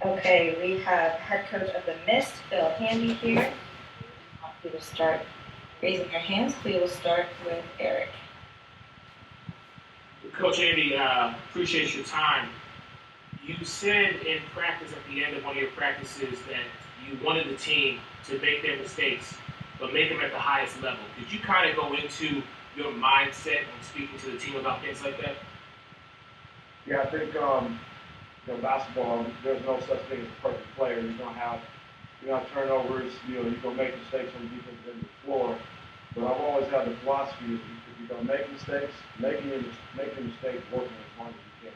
Okay, we have head coach of the Mist, Phil Handy here. I want you to start raising your hands. We will start with Eric. Coach Andy, appreciate your time. You said in practice at the end of one of your practices that you wanted the team to make their mistakes, but make them at the highest level. Could you kind of go into your mindset when speaking to the team about things like that? Yeah, I think basketball. There's no such thing as a perfect player. You're gonna have turnovers. You're gonna make mistakes on the defensive end of the floor. But I've always had the philosophy: if you're gonna make mistakes, make your mistakes working as hard as you can.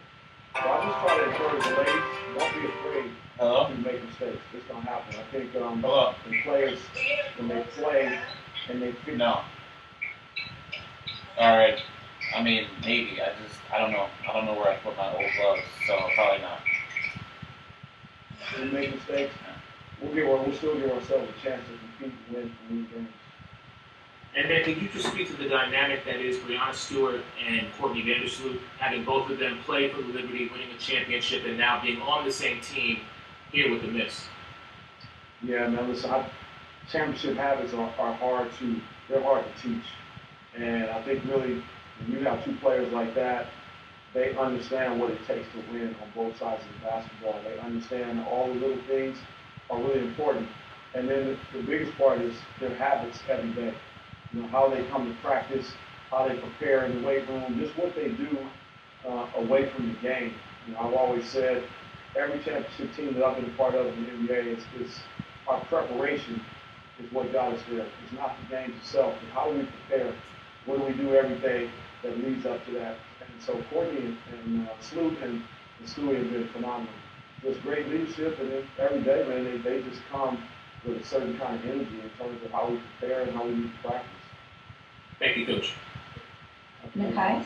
So I just try to encourage the ladies: don't be afraid to make mistakes. It's gonna happen. I think the players when they play and they figure. No. All right. I mean, maybe. I don't know. I don't know where I put my old gloves, so probably not. We make mistakes. We'll still give ourselves a chance to compete and win games. And then could you just speak to the dynamic that is Brianna Stewart and Courtney Vandersloot, having both of them play for the Liberty, winning a championship, and now being on the same team here with the Mist? Yeah, man, listen, championship habits they're hard to teach. And I think really, when you have two players like that, they understand what it takes to win on both sides of the basketball. They understand all the little things are really important. And then the biggest part is their habits every day. How they come to practice, how they prepare in the weight room, just what they do away from the game. I've always said every championship team that I've been a part of in the NBA is our preparation is what got us there. It's not the games itself, but how do we prepare? What do we do every day that leads up to that? And so Courtney and Sloot and Stewie have been phenomenal. Just great leadership, and then every day, man, they just come with a certain kind of energy in terms of how we prepare and how we need to practice. Thank you, Coach. Nikai?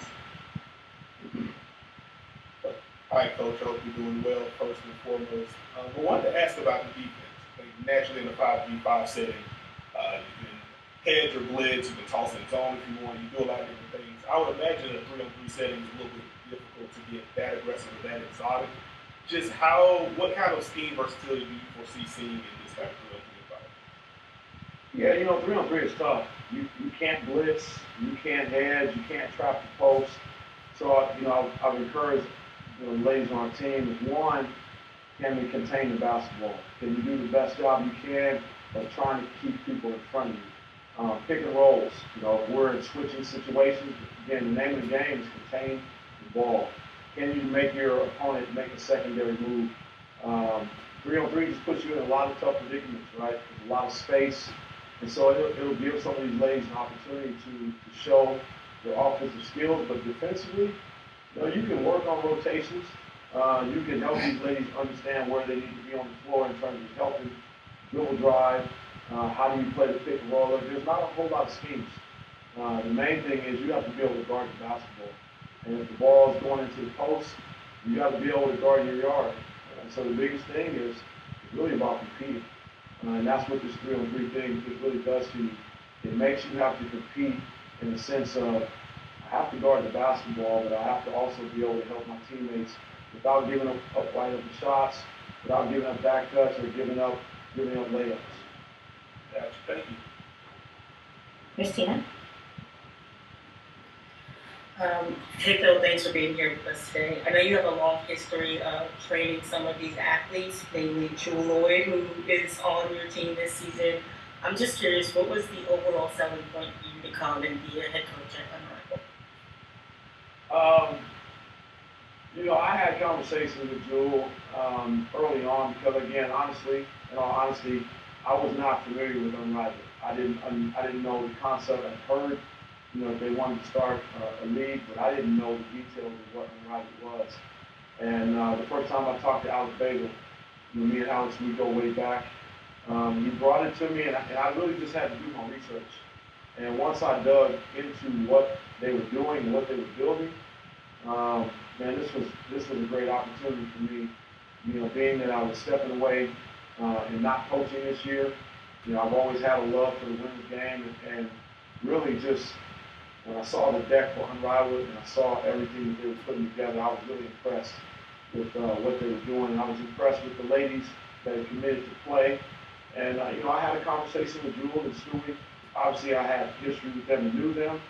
Hi, Coach. Hope you're doing well, first and foremost. I wanted to ask about the defense. Naturally, in the 5v5 setting, you can hedge or blitz, you can toss in zone if you want, you do a lot of different things. I would imagine a 3-on-3 setting is a little bit difficult to get that aggressive or that exotic. Just what kind of scheme versatility do you foresee seeing in this type of 3-on-3 environment? Yeah, 3-on-3 is tough. You can't blitz, you can't hedge, you can't trap the post. So, I've encouraged the ladies on our team is one, can we contain the basketball? Can you do the best job you can of trying to keep people in front of you? Pick and rolls. If we're in switching situations, again, the name of the game is contain the ball. Can you make your opponent make a secondary move? 3-on-3 just puts you in a lot of tough predicaments, right? There's a lot of space. And so it'll give some of these ladies an opportunity to show their offensive skills, but defensively, you can work on rotations. You can help these ladies understand where they need to be on the floor in terms of helping dribble drive. How do you play the pick and roll? There's not a whole lot of schemes. The main thing is you have to be able to guard the basketball. And if the ball is going into the post, you got to be able to guard your yard. So the biggest thing is really about competing. And that's what this 3-on-3 thing really does to you. It makes you have to compete in the sense of I have to guard the basketball, but I have to also be able to help my teammates without giving up wide open shots, without giving up back cuts or giving up layups. Gotcha. Thank you. Christina? Hey Phil, thanks for being here with us today. I know you have a long history of training some of these athletes, namely Jewel Lloyd, who is on your team this season. I'm just curious, what was the overall selling point for you to come and be a head coach at Unrivaled? I had conversations with Jewel early on because, again, in all honesty, I was not familiar with Unrivaled. I didn't know the concept. I'd heard, if they wanted to start a league, but I didn't know the details of what Unrivaled was. And the first time I talked to Alex Bagel, me and Alex, we go way back. He brought it to me, and I really just had to do my research. And once I dug into what they were doing and what they were building, man, this was a great opportunity for me. Being that I was stepping away and not coaching this year, I've always had a love for the women's game, and really just when I saw the deck for Unrivaled and I saw everything that they were putting together, I was really impressed. what they were doing. And I was impressed with the ladies that had committed to play. And I had a conversation with Jewel and Stewie. Obviously, I had history with them and knew them,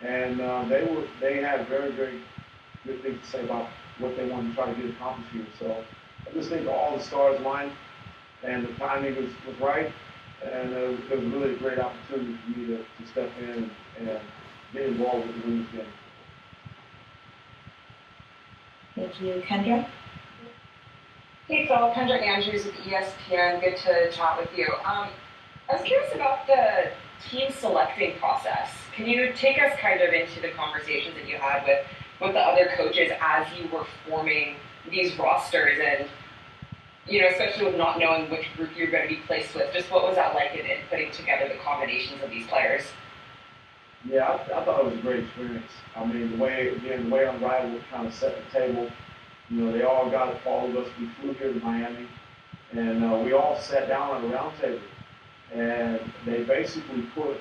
and they had very, very good things to say about what they wanted to try to get accomplished here. So I just think all the stars aligned, and the timing was right, and it was really a great opportunity for me to step in and get involved with the women's game. Thank you. Kendra? Hey Phil, Kendra Andrews with ESPN. Good to chat with you. I was curious about the team selecting process. Can you take us kind of into the conversations that you had with the other coaches as you were forming these rosters and, especially with not knowing which group you're going to be placed with, just what was that like in putting together the combinations of these players? Yeah, I thought it was a great experience. I mean, the way Unrivaled kind of set the table, they all followed us. We flew here to Miami, and we all sat down at a round table. And they basically put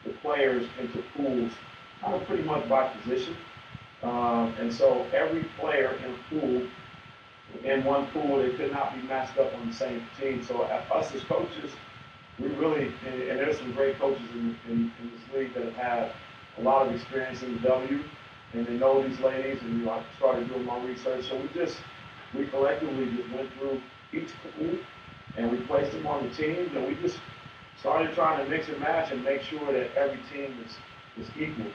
the players into pools, kind of pretty much by position. And so every player in a pool, in one pool, they could not be matched up on the same team. So us as coaches, we really, and there's some great coaches in this league that have had a lot of experience in the W, and they know these ladies, and I started doing my research. So we collectively just went through each pool, and we placed them on the teams, and we just started trying to mix and match and make sure that every team is equal.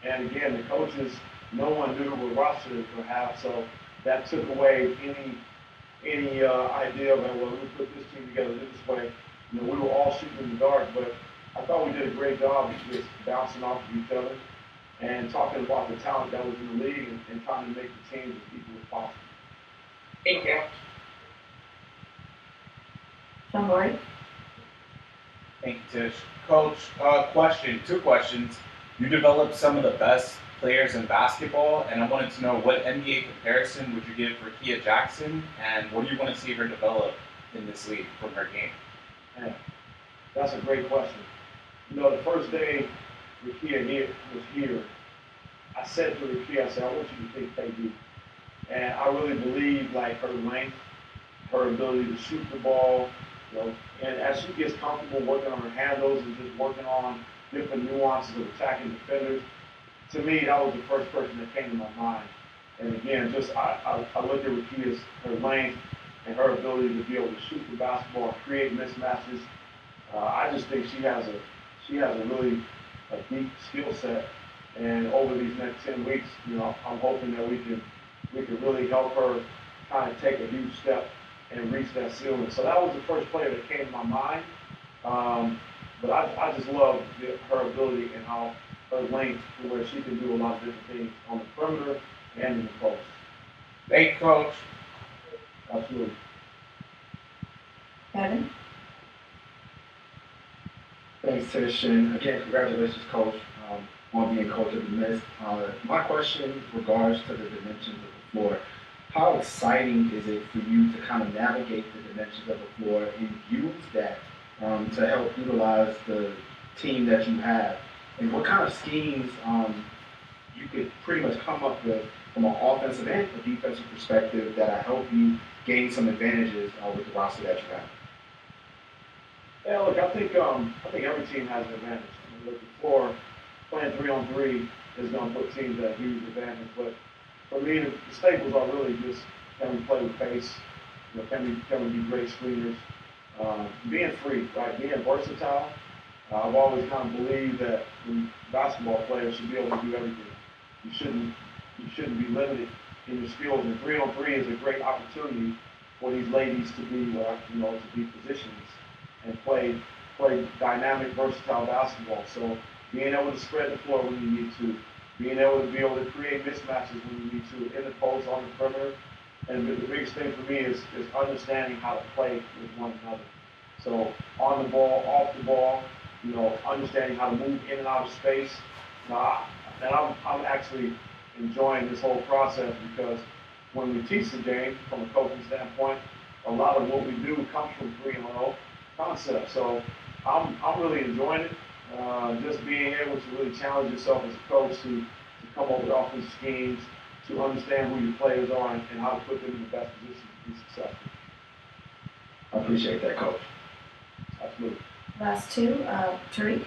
And again, the coaches, no one knew what roster they were going to have, so that took away any idea of, well, we put this team together this way. We were all shooting in the dark, but I thought we did a great job of just bouncing off of each other and talking about the talent that was in the league and trying to make the teams as equal as possible. Thank you. John Boyd? Thank you, Tish. Coach, two questions. You developed some of the best players in basketball, and I wanted to know what NBA comparison would you give for Kia Jackson, and what do you want to see her develop in this league from her game? Man, that's a great question. The first day Rakia was here, I said to Rakia, I said, I want you to think KD. And I really believe like her length, her ability to shoot the ball, and as she gets comfortable working on her handles and just working on different nuances of attacking defenders, to me, that was the first person that came to my mind. And again, I look at Rakia's her length and her ability to be able to shoot the basketball and create mismatches. I just think she has a really deep skill set. And over these next 10 weeks, I'm hoping that we can really help her kind of take a huge step and reach that ceiling. So that was the first player that came to my mind. But I just love her ability and how her length to where she can do a lot of different things on the perimeter and in the post. Thank you, Coach. Absolutely. Kevin? Thanks, Tish, and again, congratulations, Coach, on being coach of the Mist. My question regards to the dimensions of the floor. How exciting is it for you to kind of navigate the dimensions of the floor and use that to help utilize the team that you have? And what kind of schemes you could pretty much come up with from an offensive and a defensive perspective that help you gain some advantages with the roster that you have? Yeah, look, I think every team has an advantage. Look, before playing 3-on-3 is going to put teams at a huge advantage. But for me, the staples are really just can we play with pace? Can we be great screeners? Being free, right? Being versatile. I've always kind of believed that basketball players should be able to do everything. You shouldn't be limited in your skills. And 3-on-3 is a great opportunity for these ladies to be to be positions and play dynamic, versatile basketball. So being able to spread the floor when you need to, being able to create mismatches when you need to, in the post, on the perimeter. And the biggest thing for me is understanding how to play with one another. So on the ball, off the ball, understanding how to move in and out of space. I'm actually enjoying this whole process because when we teach the game from a coaching standpoint, a lot of what we do comes from 3-on-0 concept. So I'm really enjoying it. Just being able to really challenge yourself as a coach to come up with offensive schemes, to understand who your players are and how to put them in the best position to be successful. I appreciate that, Coach. Absolutely. Last two, Tariq.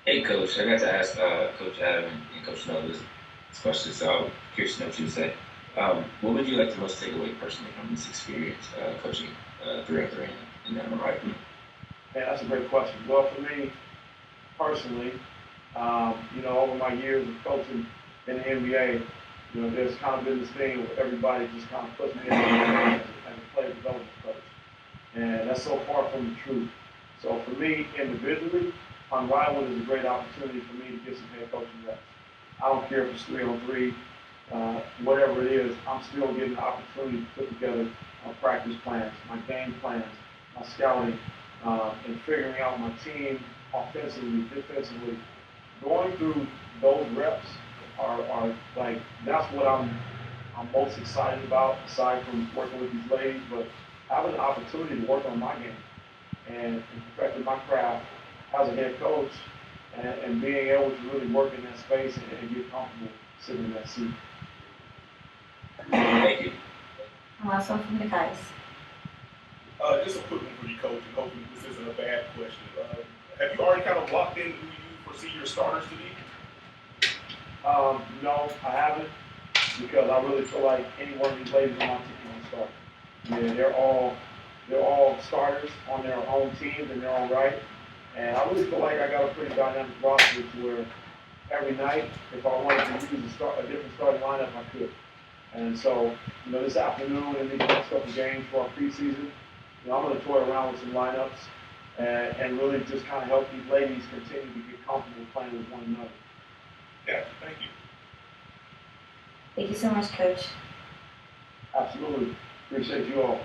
Hey, Coach. I got to ask Coach Adam and Coach Snow this question, so I'm curious to know what you would say. What would you like to most take away personally from this experience coaching 3-on-3 in the Unrivaled? Yeah, that's a great question. Well, for me, personally, over my years of coaching in the NBA, there's kind of been this thing where everybody just kind of puts me in as a player development coach. And that's so far from the truth. So for me, individually, Unrivaled is a great opportunity for me to get some head coaching reps. I don't care if it's 3-on-3, whatever it is, I'm still getting the opportunity to put together practice plans, my game plans, my scouting, and figuring out my team offensively, defensively. Going through those reps are like, that's what I'm most excited about, aside from working with these ladies, but having the opportunity to work on my game and perfecting my craft as a head coach and being able to really work in that space and get comfortable sitting in that seat. Thank you. And last one from the guys. Just a quick one for you, Coach, and hopefully this isn't a bad question. Have you already kind of locked in who you foresee your starters to be? No, I haven't, because I really feel like any one of these ladies on my team will start. Yeah, they're all starters on their own teams in their own right. And I really feel like I got a pretty dynamic roster to where every night, if I wanted to use a different starting lineup, I could. And so, this afternoon and these next couple games for our preseason, I'm going to toy around with some lineups and really just kind of help these ladies continue to get comfortable playing with one another. Yeah, thank you. Thank you so much, Coach. Absolutely. Appreciate you all.